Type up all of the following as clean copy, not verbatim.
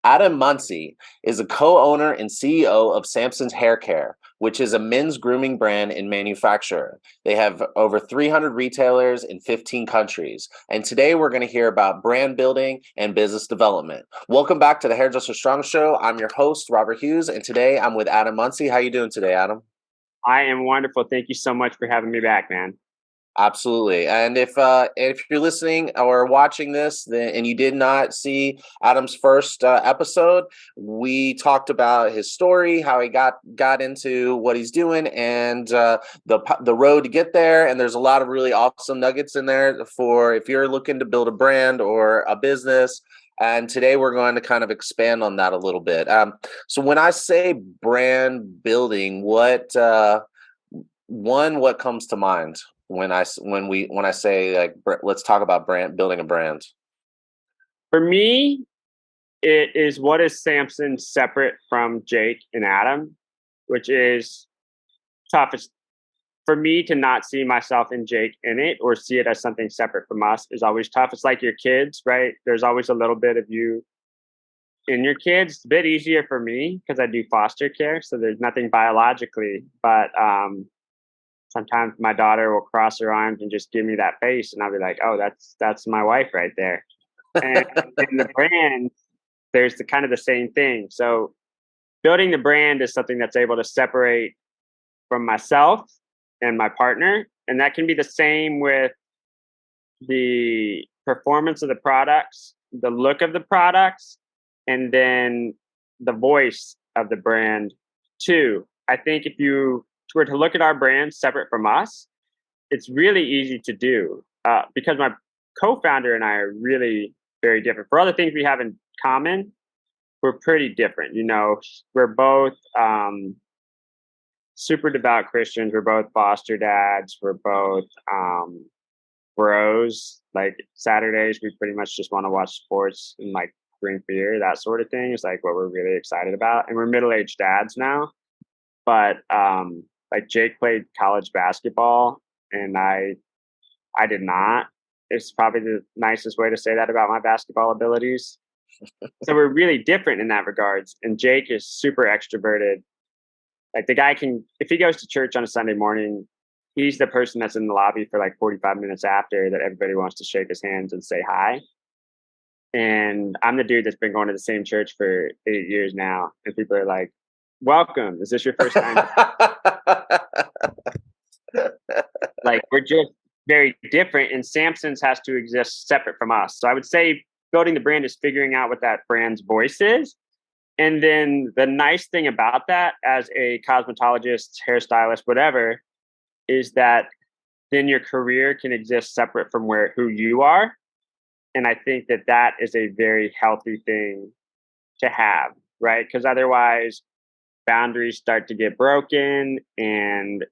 Adam Muncy is a co-owner and CEO of Samson's Haircare, which is a men's grooming brand and manufacturer. They have over 300 retailers in 15 countries. And today we're going to hear about brand building and business development. Welcome back to the Hairdresser Strong Show. I'm your host, Robert Hughes, and today I'm with Adam Muncy. How you doing today, Adam? I am wonderful. Thank you so much for having me back, man. Absolutely. And if you're listening or watching this and you did not see Adam's first episode, we talked about his story, how he got into what he's doing, and the road to get there. And there's a lot of really awesome nuggets in there for if you're looking to build a brand or a business. And today we're going to kind of expand on that a little bit. So when I say brand building, what comes to mind when I say like let's talk about brand building a brand? For me, it is what is Samson separate from Jake and Adam, which is toughest for me to not see myself and Jake in it or see it as something separate from us is always tough. It's like your kids, right? There's always a little bit of you in your kids. It's a bit easier for me because I do foster care, so there's nothing biologically, but sometimes my daughter will cross her arms and just give me that face, and I'll be like, "Oh, that's my wife right there." And in the brand, there's the kind of the same thing. So building the brand is something that's able to separate from myself and my partner, and that can be the same with the performance of the products, the look of the products, and then the voice of the brand too. I think if you were to look at our brand separate from us, it's really easy to do because my co-founder and I are really very different. For other things we have in common, we're pretty different. You know, we're both super devout Christians. We're both foster dads. We're both bros. Like Saturdays, we pretty much just want to watch sports and like drink beer, that sort of thing is like what we're really excited about. And we're middle-aged dads now, but like Jake played college basketball and I did not. It's probably the nicest way to say that about my basketball abilities. So we're really different in that regards. And Jake is super extroverted. Like the guy can, if he goes to church on a Sunday morning, he's the person that's in the lobby for like 45 minutes after that everybody wants to shake his hands and say hi. And I'm the dude that's been going to the same church for 8 years now. And people are like, welcome. Is this your first time? Like we're just very different, and Samson's has to exist separate from us. So I would say building the brand is figuring out what that brand's voice is. And then the nice thing about that as a cosmetologist, hairstylist, whatever, is that then your career can exist separate from who you are. And I think that that is a very healthy thing to have, right? Because otherwise boundaries start to get broken and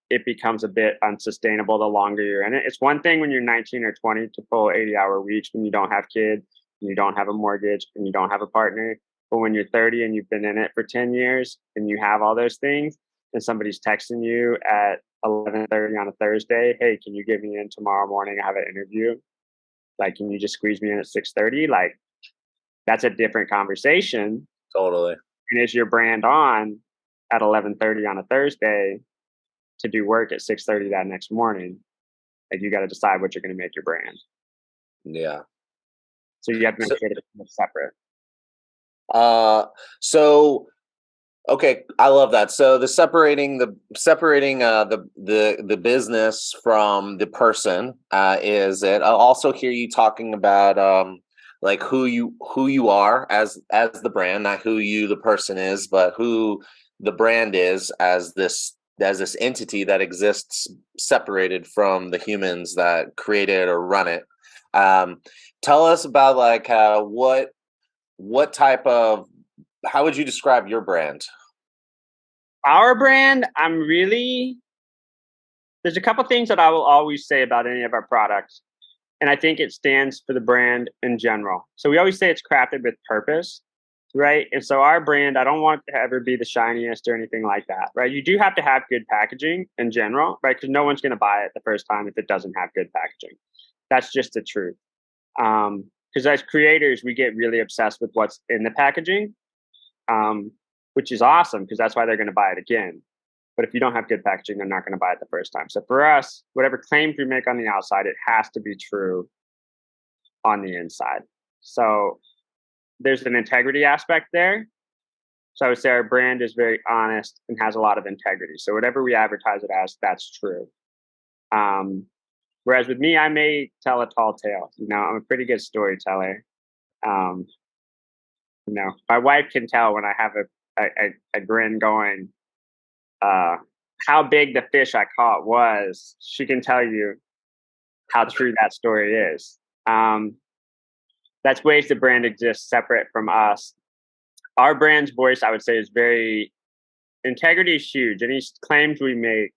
it becomes a bit unsustainable the longer you're in it. It's one thing when you're 19 or 20 to pull 80-hour weeks when you don't have kids, and you don't have a mortgage, and you don't have a partner. But when you're 30 and you've been in it for 10 years and you have all those things, and somebody's texting you at 11:30 on a Thursday, hey, can you get me in tomorrow morning? I have an interview. Like, can you just squeeze me in at 6:30? Like, that's a different conversation. Totally. And is your brand on at 11:30 on a Thursday to do work at 6:30 that next morning? Like, you got to decide what you're going to make your brand. Yeah. So you have to make sure that it's separate. So okay, I love that. So the separating the business from the person is it. I also hear you talking about like who you are as the brand, not who you the person is, but who the brand is as this entity that exists separated from the humans that create it or run it. Tell us about like what type of, how would you describe your brand? Our brand, there's a couple things that I will always say about any of our products. And I think it stands for the brand in general. So we always say it's crafted with purpose, right? And so our brand, I don't want to ever be the shiniest or anything like that, right? You do have to have good packaging in general, right? Because no one's going to buy it the first time if it doesn't have good packaging. That's just the truth. because as creators, we get really obsessed with what's in the packaging, um, which is awesome because that's why they're going to buy it again. But if you don't have good packaging, they're not going to buy it the first time. So for us, whatever claims we make on the outside, it has to be true on the inside. So there's an integrity aspect there. So I would say our brand is very honest and has a lot of integrity. So whatever we advertise it as, that's true. Um, Whereas with me, I may tell a tall tale. I'm a pretty good storyteller. Um, my wife can tell when I have a grin going. Uh, how big the fish I caught was. She can tell you how true that story is. That's ways the brand exists separate from us. Our brand's voice, I would say, is very integrity is huge. Any claims we make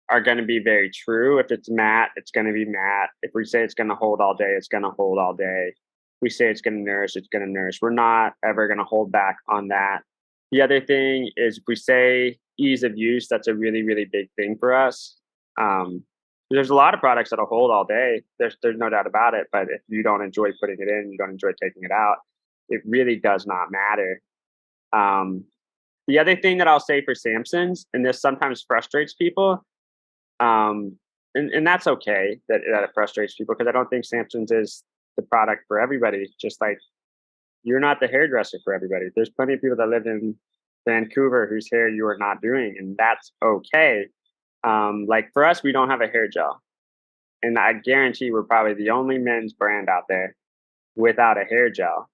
are going to be very true. If it's matte, it's going to be matte. If we say it's going to hold all day, it's going to hold all day. If we say it's going to nourish, it's going to nourish. We're not ever going to hold back on that. The other thing is if we say ease of use, that's a really, really big thing for us. There's a lot of products that'll hold all day. There's no doubt about it. But if you don't enjoy putting it in, you don't enjoy taking it out, it really does not matter. The other thing that I'll say for Samson's, and this sometimes frustrates people, and that's okay that it frustrates people because I don't think Samson's is the product for everybody. Just like you're not the hairdresser for everybody. There's plenty of people that live in Vancouver whose hair you are not doing, and that's okay. Like for us, we don't have a hair gel, and I guarantee we're probably the only men's brand out there without a hair gel.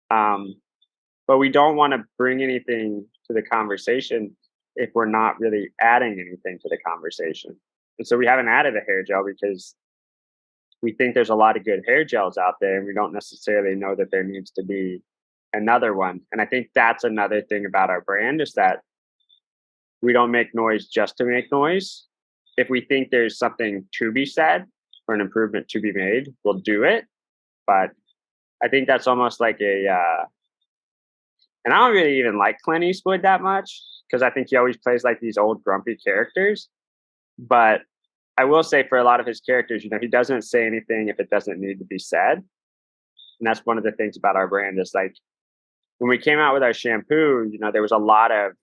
But we don't want to bring anything to the conversation if we're not really adding anything to the conversation. And so we haven't added a hair gel because we think there's a lot of good hair gels out there and we don't necessarily know that there needs to be another one. And I think that's another thing about our brand is that we don't make noise just to make noise. If we think there's something to be said or an improvement to be made, we'll do it. But I think that's almost like and I don't really even like Clint Eastwood that much because I think he always plays like these old grumpy characters. But I will say for a lot of his characters, he doesn't say anything if it doesn't need to be said. And that's one of the things about our brand is like when we came out with our shampoo, there was a lot of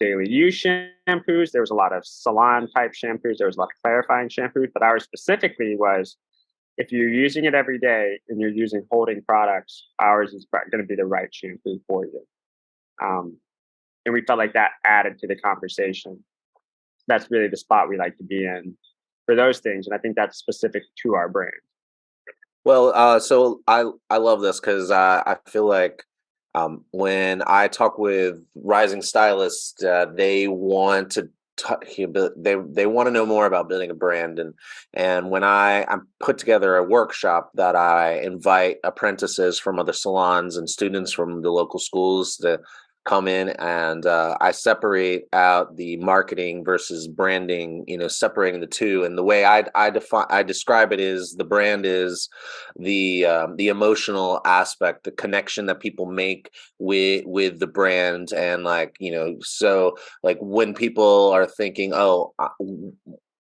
daily use shampoos. There was a lot of salon type shampoos. There was a lot of clarifying shampoos. But ours specifically was if you're using it every day and you're using holding products, ours is going to be the right shampoo for you. And we felt like that added to the conversation. That's really the spot we like to be in for those things. And I think that's specific to our brand. Well, so I love this because I feel like when I talk with rising stylists, they want to they want to know more about building a brand, and when I put together a workshop that I invite apprentices from other salons and students from the local schools to come in, and I separate out the marketing versus branding, separating the two. And the way I describe it is the brand is the emotional aspect, the connection that people make with the brand, and so like when people are thinking, oh,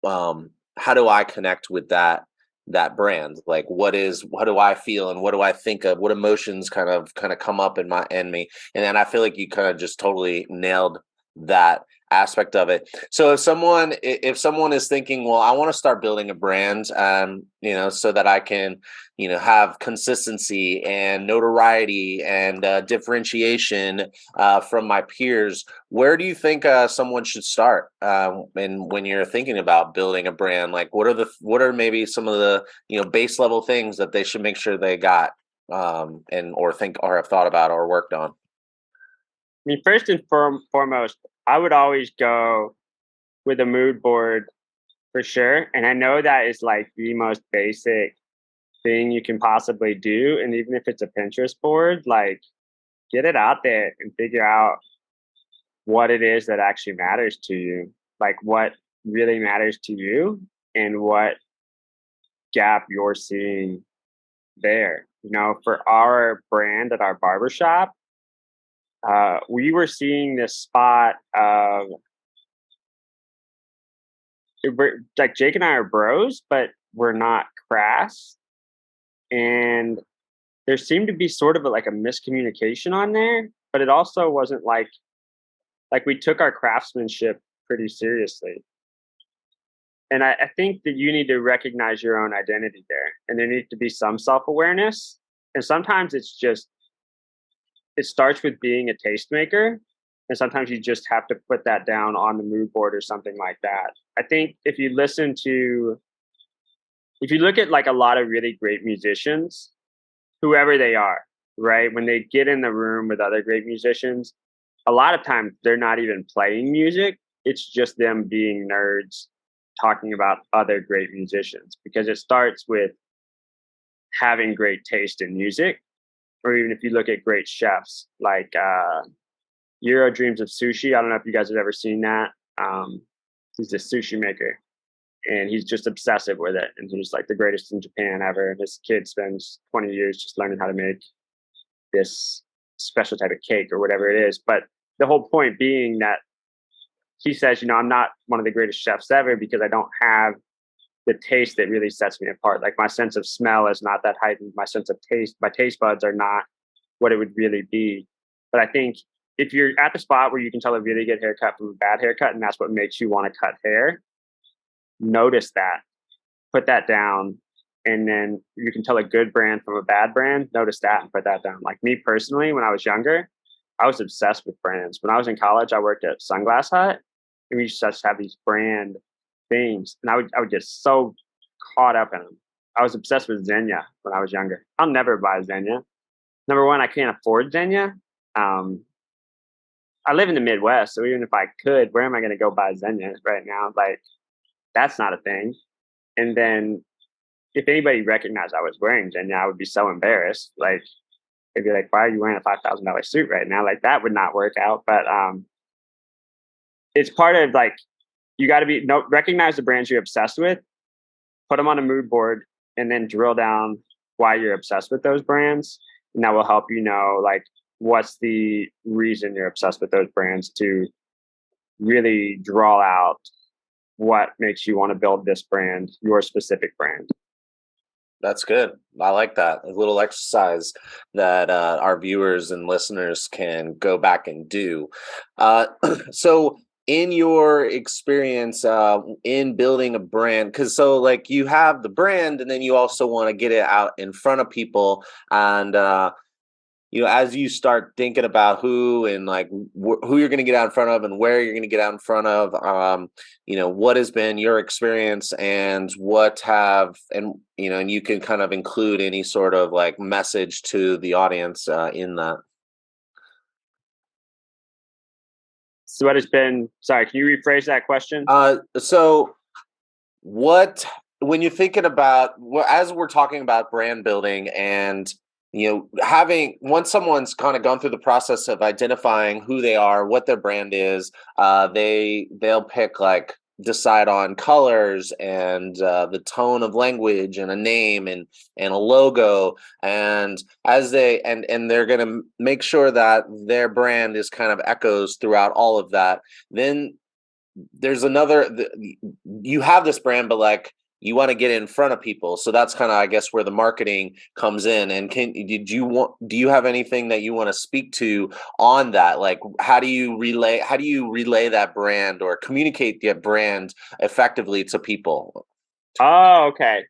how do I connect with that brand? Like what do I feel and what do I think of, what emotions kind of come up in me? And then I feel like you kind of just totally nailed that aspect of it. So if someone is thinking, well, I want to start building a brand, so that I can, have consistency and notoriety and differentiation from my peers, where do you think someone should start? And when you're thinking about building a brand, like what are maybe some of the base level things that they should make sure they got, or think or have thought about or worked on? I mean, first and foremost, I would always go with a mood board for sure. And I know that is like the most basic thing you can possibly do. And even if it's a Pinterest board, like get it out there and figure out what it is that actually matters to you, like what really matters to you and what gap you're seeing there. For our brand at our barbershop, we were seeing this spot of like Jake and I are bros, but we're not crass. And there seemed to be sort of like a miscommunication on there, but it also wasn't like we took our craftsmanship pretty seriously. And I think that you need to recognize your own identity there, and there needs to be some self-awareness. And sometimes it starts with being a tastemaker, and sometimes you just have to put that down on the mood board or something like that. I think if you look at like a lot of really great musicians, whoever they are, right? When they get in the room with other great musicians, a lot of times they're not even playing music. It's just them being nerds talking about other great musicians, because it starts with having great taste in music. Or even if you look at great chefs like Euro Dreams of Sushi. I don't know if you guys have ever seen that. He's a sushi maker, and he's just obsessive with it. And he's like the greatest in Japan ever. And his kid spends 20 years just learning how to make this special type of cake or whatever it is. But the whole point being that he says, I'm not one of the greatest chefs ever because I don't have the taste that really sets me apart. Like my sense of smell is not that heightened. My sense of taste, my taste buds are not what it would really be. But I think if you're at the spot where you can tell a really good haircut from a bad haircut, and that's what makes you want to cut hair, notice that, put that down, and then you can tell a good brand from a bad brand, notice that and put that down. Like me personally, when I was younger, I was obsessed with brands. When I was in college, I worked at Sunglass Hut, and we just have these brand things, and I would get so caught up in them. I was obsessed with Xenia when I was younger. I'll never buy Xenia. Number one, I can't afford Xenia. I live in the Midwest, so even if I could, where am I going to go buy Xenia right now? Like, that's not a thing. And then if anybody recognized I was wearing Xenia, I would be so embarrassed. Like, they'd be like, "Why are you wearing a $5,000 suit right now?" Like, that would not work out. But it's part of like, you got to recognize the brands you're obsessed with, put them on a mood board, and then drill down why you're obsessed with those brands. And that will help you know, like, what's the reason you're obsessed with those brands, to really draw out what makes you want to build this brand, your specific brand. That's good. I like that. A little exercise that our viewers and listeners can go back and do. So, in your experience in building a brand, because so like you have the brand, and then you also want to get it out in front of people, and as you start thinking about who and like who you're going to get out in front of and where you're going to get out in front of, what has been your experience, and and you can kind of include any sort of like message to the audience in that. So what has been, sorry, can you rephrase that question? So when you're thinking about, as we're talking about brand building, and having, once someone's kind of gone through the process of identifying who they are, what their brand is, they'll pick, like, decide on colors and the tone of language and a name and a logo, and they're going to make sure that their brand is kind of echoes throughout all of that. Then there's you have this brand, but like, you want to get in front of people. So that's kind of, I guess, where the marketing comes in. And do you have anything that you want to speak to on that? Like, how do you relay that brand or communicate the brand effectively to people? Oh, okay.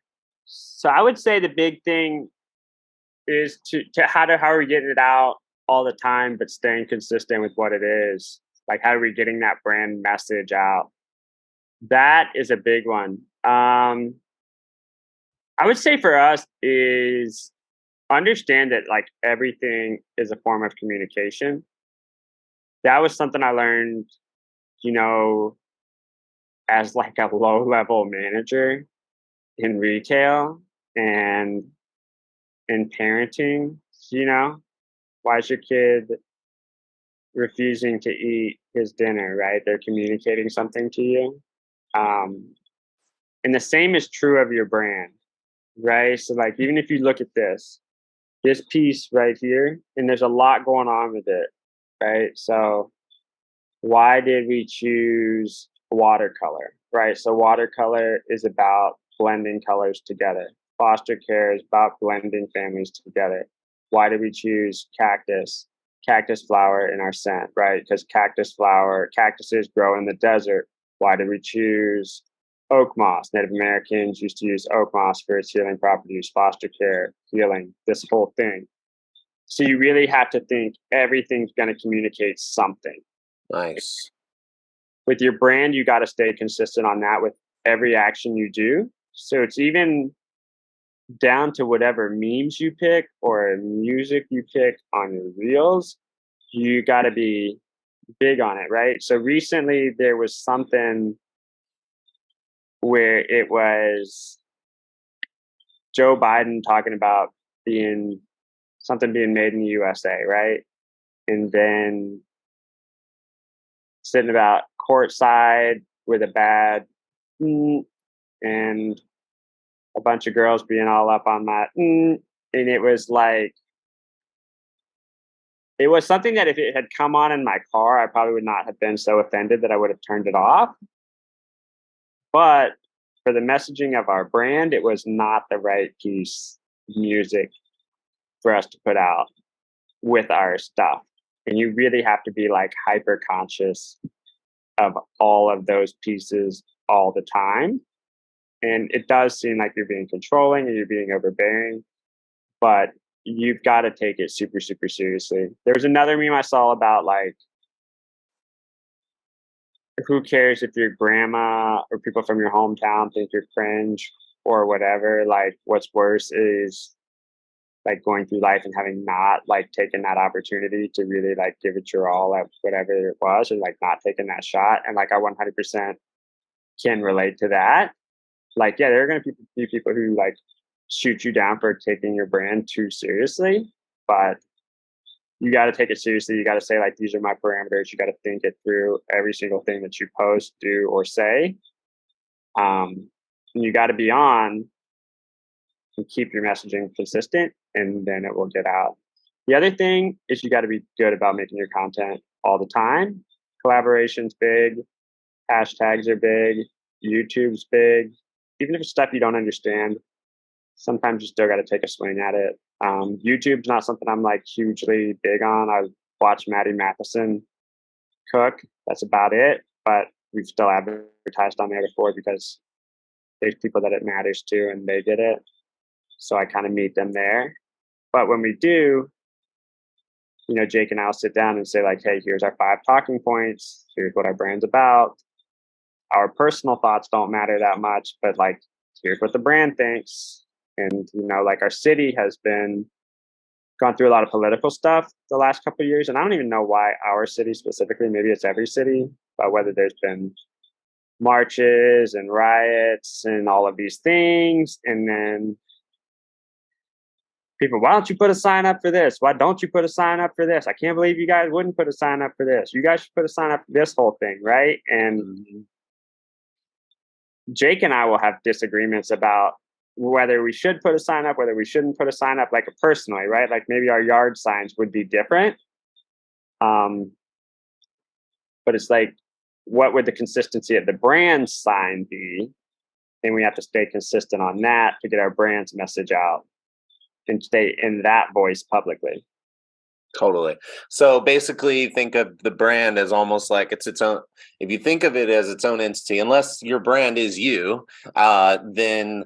So I would say the big thing is to how are we getting it out all the time, but staying consistent with what it is? Like, how are we getting that brand message out? That is a big one. I would say for us is understand that like everything is a form of communication. That was something I learned, as like a low level manager in retail and in parenting. Why is your kid refusing to eat his dinner, right? They're communicating something to you. And the same is true of your brand, right? So like, even if you look at this piece right here, and there's a lot going on with it, right? So why did we choose watercolor, right? So watercolor is about blending colors together. Foster care is about blending families together. Why did we choose cactus flower in our scent, right? Because cactuses grow in the desert. Why did we choose oak moss? Native Americans used to use oak moss for its healing properties, foster care, healing, this whole thing. So you really have to think everything's going to communicate something. Nice. With your brand, you got to stay consistent on that with every action you do. So it's even down to whatever memes you pick or music you pick on your reels, you got to be big on it, right? So recently there was something where it was Joe Biden talking about being being made in the USA, right? And then sitting about courtside with a bad and a bunch of girls being all up on that. And it was like, it was something that if it had come on in my car, I probably would not have been so offended that I would have turned it off. But for the messaging of our brand, it was not the right piece of music for us to put out with our stuff. And you really have to be like hyper conscious of all of those pieces all the time. And it does seem like you're being controlling and you're being overbearing, but you've got to take it super, super seriously. There was another meme I saw about like, who cares if your grandma or people from your hometown think you're cringe or whatever? Like, what's worse is like going through life and having not like taken that opportunity to really like give it your all at whatever it was, or like not taking that shot. And like I 100% can relate to that. Like, yeah, there are going to be people who like shoot you down for taking your brand too seriously, but you got to take it seriously. You got to say like, these are my parameters. You got to think it through every single thing that you post, do, or say. And you got to be on and keep your messaging consistent, and then it will get out. The other thing is you got to be good about making your content all the time. Collaboration's big. Hashtags are big. YouTube's big. Even if it's stuff you don't understand, sometimes you still got to take a swing at it. YouTube's not something I'm like hugely big on. I watch Maddie Matheson cook. That's about it. But we've still advertised on there before because there's people that it matters to and they did it. So I kind of meet them there. But when we do, you know, Jake and I'll sit down and say like, hey, here's our 5 talking points. Here's what our brand's about. Our personal thoughts don't matter that much, but like, here's what the brand thinks. And, you know, like our city has gone through a lot of political stuff the last couple of years. And I don't even know why our city specifically, maybe it's every city, but whether there's been marches and riots and all of these things. And then people, why don't you put a sign up for this? Why don't you put a sign up for this? I can't believe you guys wouldn't put a sign up for this. You guys should put a sign up for this whole thing, right? And Jake and I will have disagreements about whether we should put a sign up, whether we shouldn't put a sign up, like personally, right? Like maybe our yard signs would be different. But it's like, what would the consistency of the brand sign be? And we have to stay consistent on that to get our brand's message out and stay in that voice publicly. Totally. So basically think of the brand as almost like it's its own. If you think of it as its own entity, unless your brand is you, then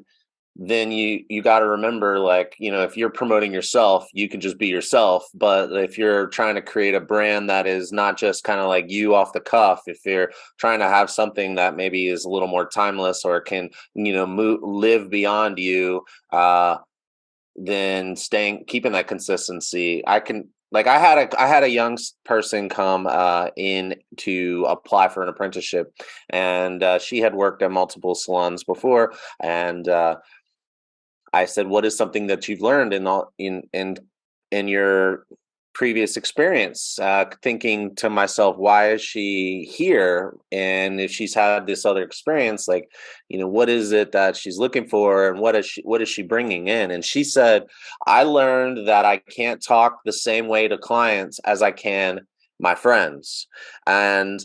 you got to remember, like, you know, if you're promoting yourself, you can just be yourself. But if you're trying to create a brand that is not just kind of like you off the cuff, if you're trying to have something that maybe is a little more timeless or can, you know, live beyond you, then keeping that consistency. I had a young person come in to apply for an apprenticeship, and she had worked at multiple salons before, and I said, what is something that you've learned in your previous experience? Thinking to myself, why is she here? And if she's had this other experience, like, you know, what is it that she's looking for, and what is she bringing in? And she said, I learned that I can't talk the same way to clients as I can my friends. And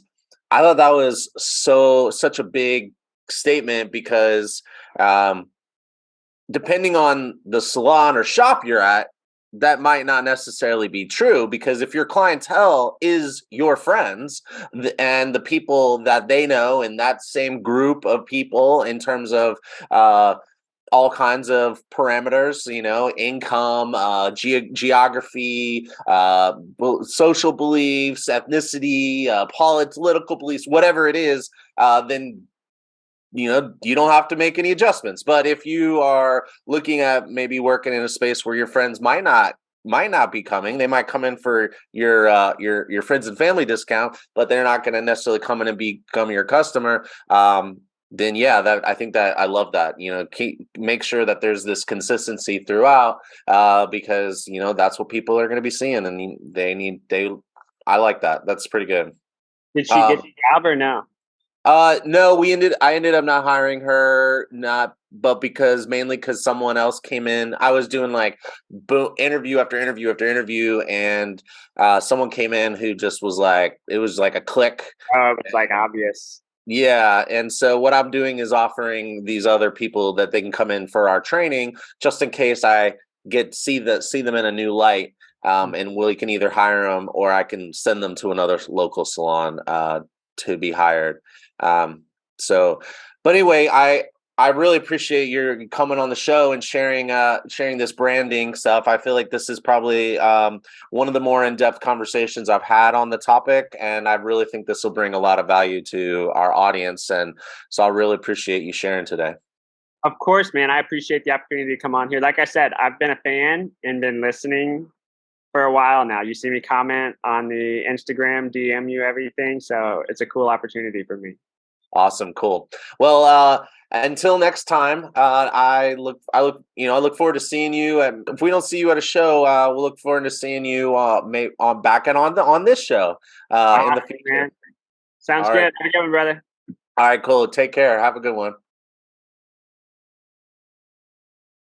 I thought that was such a big statement, because depending on the salon or shop you're at, that might not necessarily be true, because if your clientele is your friends and the people that they know in that same group of people in terms of all kinds of parameters, income, geography, social beliefs, ethnicity, political beliefs, whatever it is, then you don't have to make any adjustments. But if you are looking at maybe working in a space where your friends might not be coming, they might come in for your friends and family discount, but they're not going to necessarily come in and become your customer. Then yeah, that I think that I love that. Make sure that there's this consistency throughout, because that's what people are going to be seeing, and they. I like that. That's pretty good. Did she get Um, the job or no? no, I ended up not hiring her, not but because mainly because someone else came in. I was doing like interview after interview after interview, and someone came in who just was like, it was like a click. Oh, it's like obvious. Yeah, and so what I'm doing is offering these other people that they can come in for our training, just in case I see them in a new light, and we can either hire them or I can send them to another local salon to be hired. Um, so, but anyway, I really appreciate your coming on the show and sharing this branding stuff. I feel like this is probably one of the more in-depth conversations I've had on the topic, and I really think this will bring a lot of value to our audience. And so I really appreciate you sharing today. Of course, man. I appreciate the opportunity to come on here. Like I said, I've been a fan and been listening for a while now. You see me comment on the Instagram, DM you everything. So it's a cool opportunity for me. Awesome, cool. Well, until next time, I look forward to seeing you. And if we don't see you at a show, we'll look forward to seeing you, on back and on this show, All in the right, future. man. Sounds All good. right, Have a good one, brother. all right, cool. Take care. Have a good one.